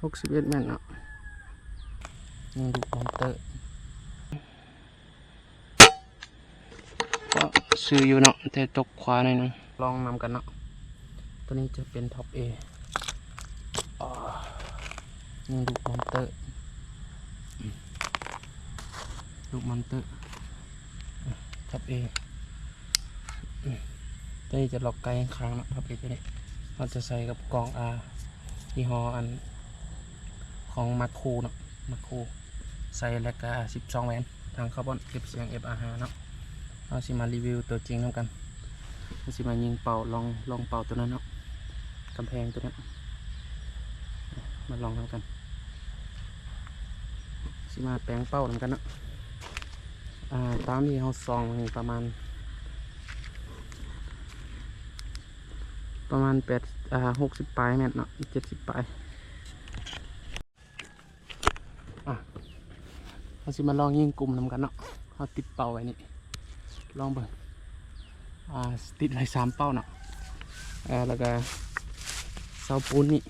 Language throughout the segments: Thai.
61 แม่นเนาะยังดูมอนเตอร์ก็ซื้ออยู่เนาะแต่ตกขวาหน่อยนึงลองนำกันเนาะตัวนี้จะเป็นท็อป A ยังดูมอนเตอร์ลูกมอนเตอร์ท็อป A ตัวนี้จะล็อกไกลข้างเนาะท็อป A ตัวนี้เราจะใส่กับกล่อง R ยี่ห้ออันของมาคูเนาะมาคูใส่แลกกา12 แหวนทางคาร์บอนเก็บเสียง FR5 เนาะเราสิมารีวิวตัวจริงน้ำกันเราสิมายิงเป่าลองเป่าตัวนั้นเนาะกำแพงตัวนั้นมาลองทำกันสิมาแปลงเป้าทำกันเนาะตามที่เราซองนี่ประมาณ60 ปลายแม่นเนาะ70 ปลายเราสิมาลองยิงกลุ่มทำกันเนาะเราติดเป้าไว้นี่ลองเบิ่งติดไว้3 เป้าเนาะแล้วก็เสาปูนนี่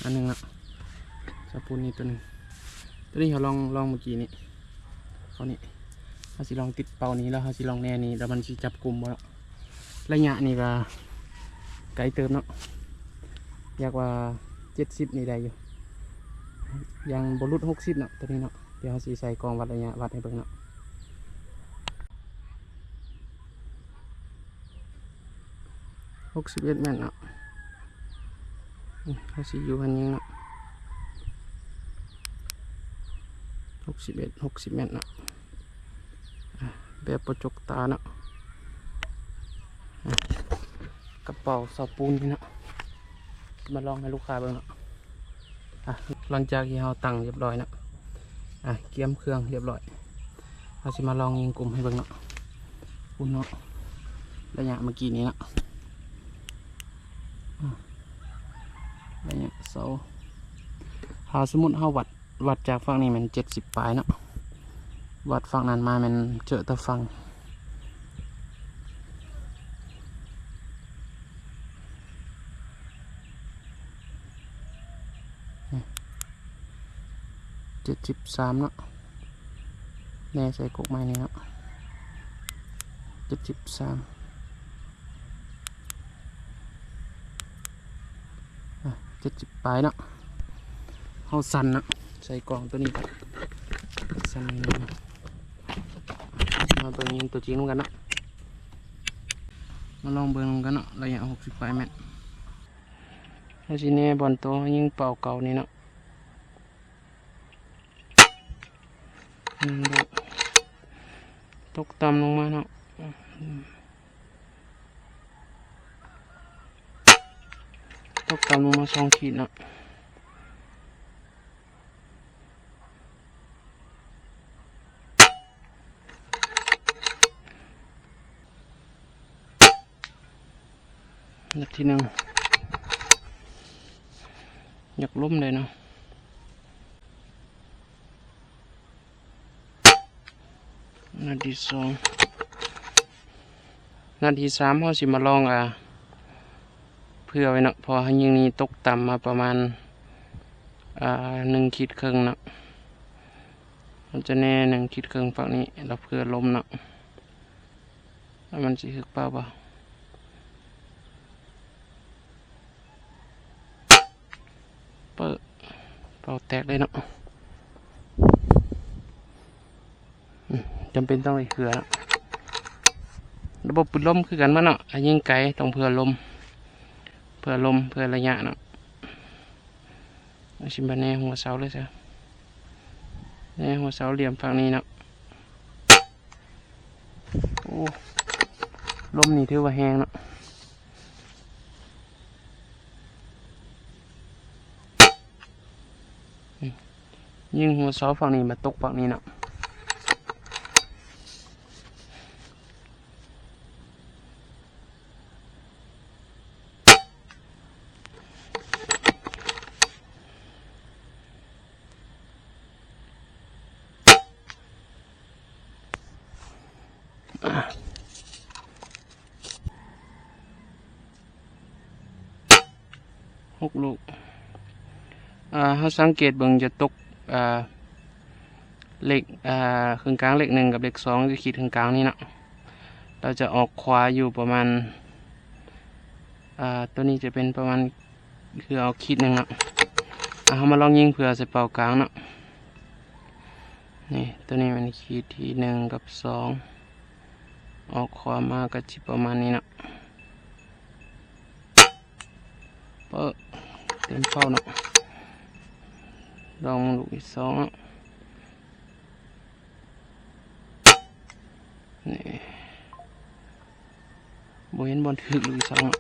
อันนึงเนาะเสาปูนนี่ตัวนึงตัวนี้เราลองเมื่อกี้นี่เขานี่เราสิลองติดเป้านี้แล้วเราสิลองแน่นี้แล้วมันสิจับกลุ่มบ่เนาะระยะนี่ก็ไกลเติมเนาะอยากว่า70นี่ได้อยู่ยังบรุษ60เนาะตัวนี้เนาะเดี๋ยวเราสิใส่กองวัดระยะวัดให้เบิ่งเนาะ61 แม่นเนาะเราสิอยู่กันยังเนาะ60 แม่นเนาะแบบประจกตาเนาะกระเป๋าเสาปูนนี่เนาะมาลองให้ลูกค้าเบิ่งเนาะหลังจากที่เราตั้งเรียบร้อยเนาะเกียมเครื่องเรียบร้อยเราจะมาลองยิงกลุ่มให้เบิ่งเนาะคุณเนาะระยะเมื่อกี้นี้เนาะระยะเสาสมมุติเราวัดจากฝั่งนี้มัน70 ปลายเนาะวัดฝั่งนั้นมามันเจอแต่ฝั่ง73เนาะแน่ใส่กกไม้นี่เนาะ73 70 ปลายเนาะเอาสั่นเนาะใส่กล่องตัวนี้ครับสั่นมาเบิ่งยิงตัวจริงกันเนาะมาลองเบิ่งกันเนาะระยะ60 ปลายแมตรแล้วสิแน่บอลตัวยิงเป่าเก่านี่เนาะตกต่ำลงมาเนาะตกต่ำลงมา2 ขีดเนาะนัดที่ 1อยากล้มเลยเนาะนัดที่ 2นัดที่ 3เราสิมาลองเพื่อไว้เนาะพอให้ยิงนี้ตกต่ำมาประมาณ1 ขีดครึ่งเนาะมันจะแน่1 ขีดครึ่งฝั่งนี้เราเพื่อล้มเนาะแล้วมันสิฮึกเปล่าเป่าแตกเลยเนาะจำเป็นต้องไปเผื่อระบบปิดลมคือกันมั้งเนาะยิงไกลต้องเผื่อลมเพื่อระยะเนาะชิมบะแน่หัวเสาเลยจ้ะแน่หัวเสาเหลี่ยมฝั่งนี้เนาะโอ้ลมนี่ถือว่าแห้งเนาะยิงหัวเสาฝั่งนี้มาตกฝั่งนี้เนาะ 6 ลูกเขาสังเกตเบิ่งจะตกเลขครึ่งกลางเลข1กับเลข2จะขีดครึ่งกลางนี่เนาะเราจะออกขวาอยู่ประมาณตัวนี้จะเป็นประมาณคือเอาขีด1เนาะเขามาลองยิงเผื่อใส่เป่ากลางเนาะนี่ตัวนี้มันขีดที่1กับ2ออกขวามาก็จะประมาณนี้เนาะเต็มเป้าเนาะลองลูกที่2เนาะนี่บ่เห็นบอลถึกลูกที่2เนาะ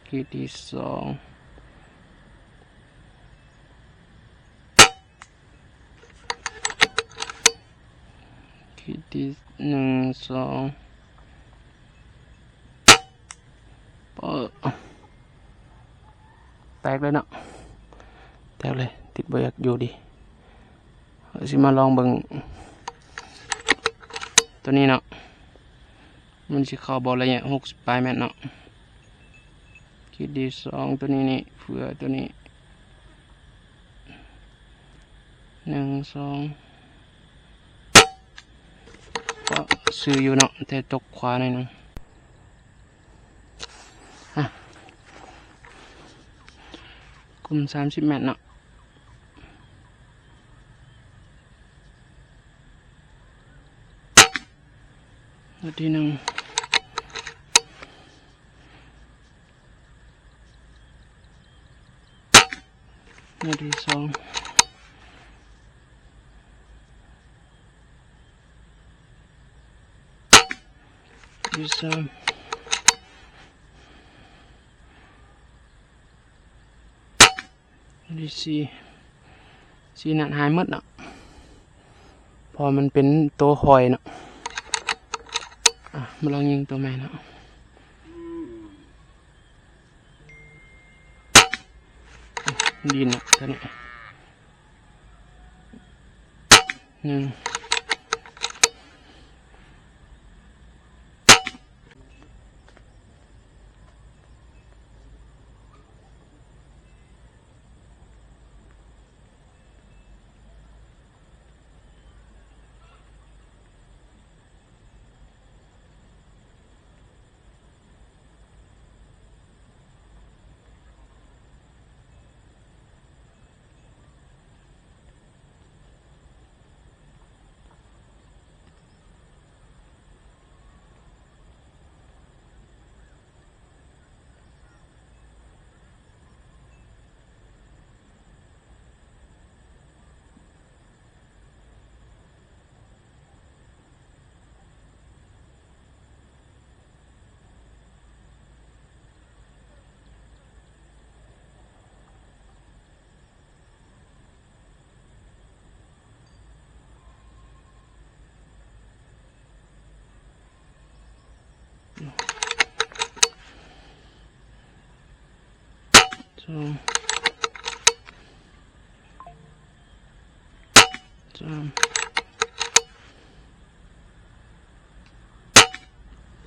ขีดที่2ขีดที่1 2แตกเลยเนาะแตกเลยติดบ่อยากอยู่ดิสิมาลองเบิ่งตัวนี้เนาะมันสิเข้าบอลระยะ60 ปลายเมตรเนาะขีดที่2ตัวนี้นี่เผื่อตัวนี้1 2ก็ซื้ออยู่เนาะแต่ตกขวาหน่อยนึงกลุ่ม30 เมตรเนาะนาที1นาที2นาที3นาที4นัดหายหมดเนาะพอมันเป็นตัวหอยเนาะมาลองยิงตัวใหม่เนาะดีเนาะตัวนี้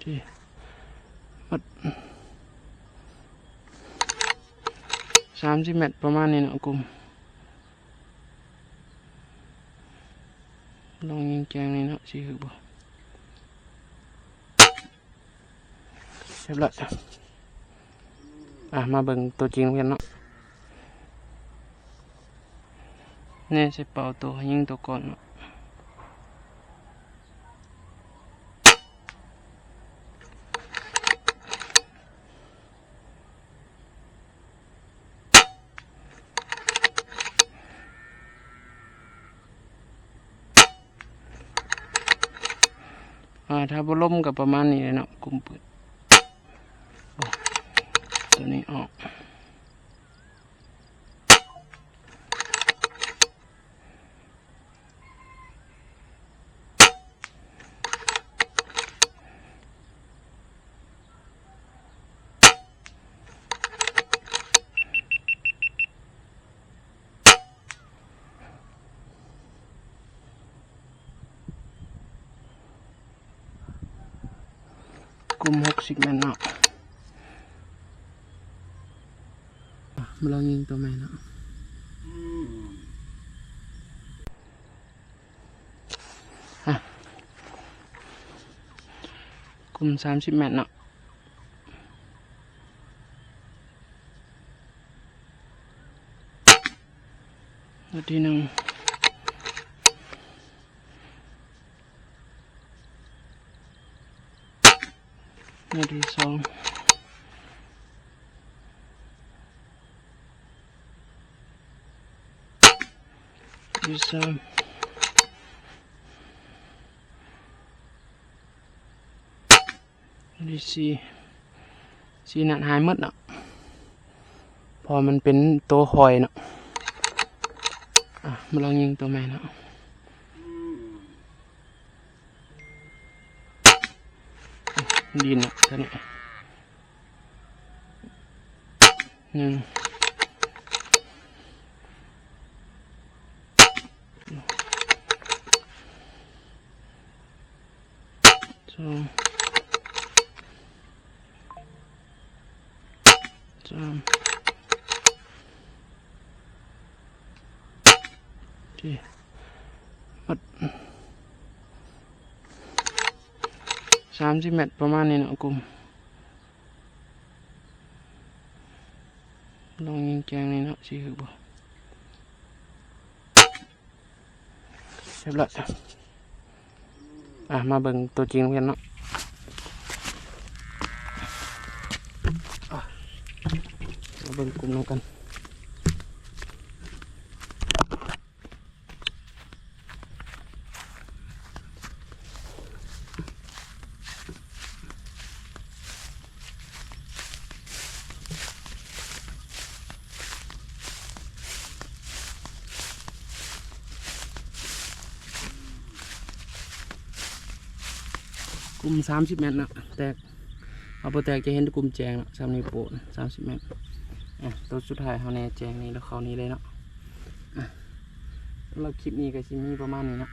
ที่มัด30 เมตรประมาณนี้เนาะกลุ่มลองยิงแกงนี่เนาะสิคือบ่เรียบร้อยมาเบิ่งตัวจริงกันเนาะนี่ใส่เป่าตัวยิงตัวก่อนเนาะถ้าบ่ล้มกับประมาณนี้เลยเนาะกลุ่มเปิดตัวนี้ออกกลุ่ม60 เมตรเนาะ มาลองยิงตัวใหม่เนาะกลุ่ม30 เมตรเนาะนาทีหนึ่งนาทีสองนาทีสามนาทีสี่นัดหายหมดเนาะพอมันเป็นตัวหอยเนาะมาลองยิงตัวใหม่เนาะดีเนาะตัวนี้หนึ่งสองสามสี่หมด30 เมตรประมาณนี้เนาะกลุ่มลองยิงแกงนี่เนาะสิคือบ่เรียบร้อยมาเบิ่งตัวจริงกันเนาะมาเบิ่งกลุ่มน้องกันกลุ่ม30 เมตรนะแตกเอาไปแตกจะเห็นกลุ่มแจงเนาะ3 นิ้วโป้ง30 เมตรตัวสุดท้ายเขาแน่แจงนี่แล้วเขานี้เลยเนาะแล้วคลิปนี้ก็จะมีประมาณนี้เนาะ